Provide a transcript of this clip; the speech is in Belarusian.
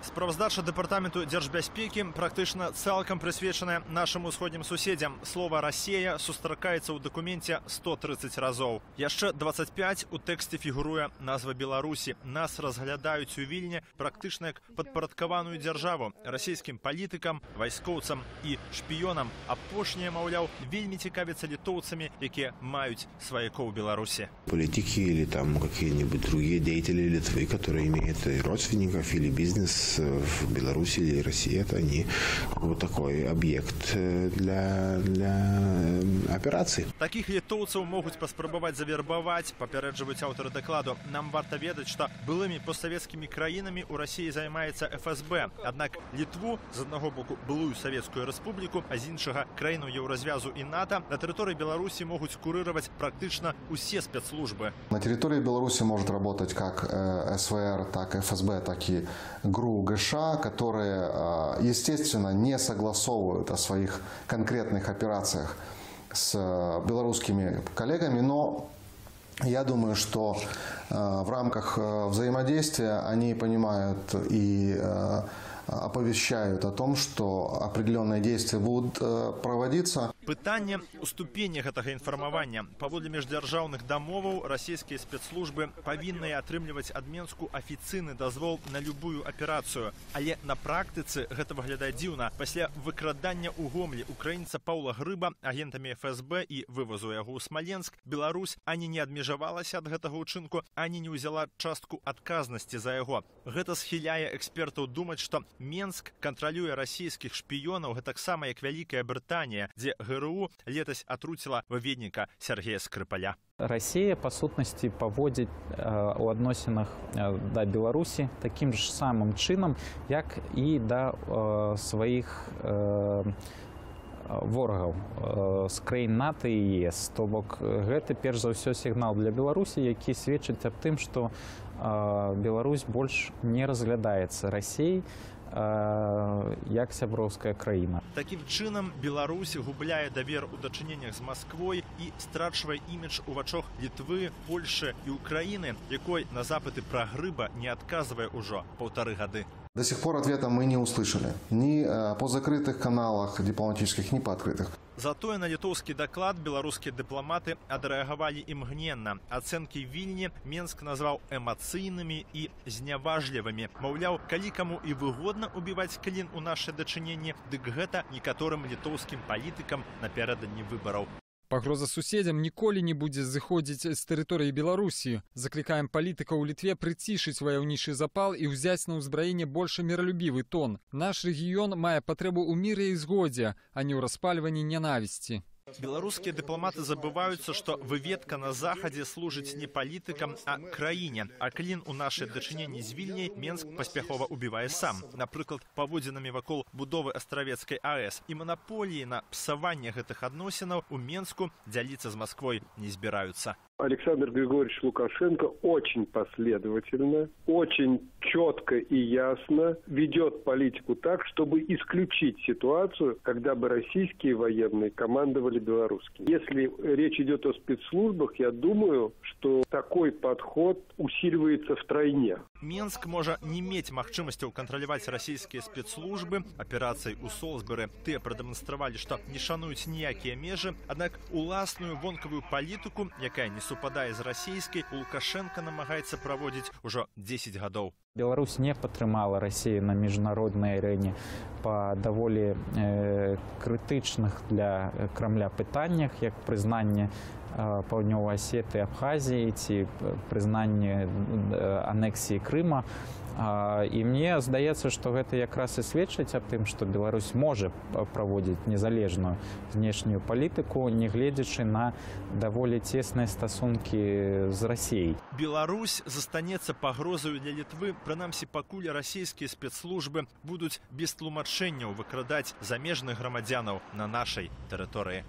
Справаздача дэпартаменту дзяржбяспекі практычна цалкам прысвечаная нашым усходнім суседзям. Слова «Расія» сустракаецца ў дакуменце 130 разоў. Яшчэ 25 у тэксце фігуруе назва Беларусі. Нас разглядаюць у Вільні практычна як падпарадкаваную дзяржаву расійскім палітыкам, вайскоўцам і шпіёнам. Апошнія, маўляў, вельмі цікавяцца літоўцамі, якія маюць сваякоў у Беларусі. Политики или там какие-нибудь другие деятели Литвы, которые имеют родственников или бизнес в Беларуси или России, это они вот такой объект для операций. Таких літоўцаў могуць паспрабаваць завербаваць, папярэджваюць аўтары дакладу. Нам варта ведаць, што былымі постсавецкімі краінамі ў Расіі займаецца ФСБ. Аднак Літву, з аднаго боку былую Савецкую Рэспубліку, а з іншага краіну Еўразвязу і НАТО, на тэрыторыі Беларусі могуць курыраваць практычна усе спецслужбы. На территории Беларуси может работать как СВР, так и ФСБ, так и ГРУ, ГШ, которые, естественно, не согласовывают о своих конкретных операциях с белорусскими коллегами, но я думаю, что в рамках взаимодействия они понимают и оповещают о том, что определенные действия будут проводиться. Пытанне у ступені гэтага інфармавання. Паводле міждзяржаўных дамоваў расійскія спецслужбы павінны атрымліваць ад Менску афіцыйны дазвол на любую аперацыю. Але на практыцы гэта выглядае дзіўна. Пасля выкрадання ў Гомлі украінца Паўла Грыба агентамі ФСБ і вывазу яго ў Смаленск, Беларусь ані не адмежавалася ад гэтага ўчынку, ані не ўзяла частку адказнасці за яго. Гэта схіляе экспертаў думаць, што Менск кантралюе расійскіх шпіёнаў гэтаксама як Вялікая Брытанія, дзе ГРУ летась атруціла выведніка Сергея Скрыпаля. Расія, па сутнасці, паводзіць у адносінах да Беларусі такім ж самым чынам, як і да сваіх ворагаў з краін НАТО і ЕС. То бок гэта перш за ўсё сігнал для Беларусі, які сведчыць аб тым, што Беларусь больш не разглядаецца Расіяй як сяброўская краіна. Такім чынам Беларусь губляе давер у дачыненнях з Масквой і страчвае імідж у вачах Літвы, Польшы і Украіны, якой на запыты пра Грыба не адказвае ўжо 1,5 гады. До сих пор ответа мы не услышали. Ни по закрытых каналах дипломатических, ни по открытых. Затое на літоўскі даклад беларускія дыпламаты адрэагавалі імгненна. Ацэнкі Вільні Менск назваў эмацыйнымі і зняважлівымі. Маўляў, калі каму і выгодна убіваць клін у нашы дачыненні, дык гэта некаторым літоўскім палітыкам напярэдадні выбараў. Пагроза суседзям ніколі не будзе зыходзіць з тэрыторыі Беларусі. Заклікаем палітыкаў у Літве прыцішыць ваяўнічы запал і ўзяць на ўзбраенне больш міралюбівы тон. Наш рэгіён мае патрэбу ў міры і згодзе, а не ў распальванні нянавісці. Беларускія дыпламаты забываюцца, што выведка на захадзе служыць не палітыкам, а краіне. А клін у нашай дачыненні з Вільняй Менск паспяхова убівае сам. Напрыклад, паводзінамі вакол будовы Астравецкай АЭС і манаполіі на псаванне гэтых адносінаў у Менску дзяліцца з Масквой не збіраюцца. Александр Григорьевич Лукашенко очень последовательно, очень четко и ясно ведет политику так, чтобы исключить ситуацию, когда бы российские военные командовали белорусскими. Если речь идет о спецслужбах, я думаю, что такой подход усиливается втройне. Менск можа не мець магчымасцяў кантраляваць расійскія спецслужбы. Аперацыі ў Солсберы тыя прадэманстравалі, што не шануюць ніякія межы. Аднак уласную вонкавую палітыку, якая не супадае з расійскай, Лукашенко намагаецца праводзіць ужо 10 гадоў. Беларусь не падтрымала Расію на міжнароднай арэне па даволі крытычных для Крамля пытаннях, як прызнанне Паўднёвай Асетыі, Абхазіі ці прызнанне анексіі Крыма. І мне здаецца, што гэта якраз і сведчыць аб тым, што Беларусь можа праводзіць незалежную знешнюю палітыку, нягледзячы на даволі цесныя стасункі з Расіяй. Беларусь застанецца пагрозаю для Літвы, прынамсі пакуль расійскія спецслужбы будуць без тлумачэнняў выкрадаць замежных грамадзянаў на нашай тэрыторыі.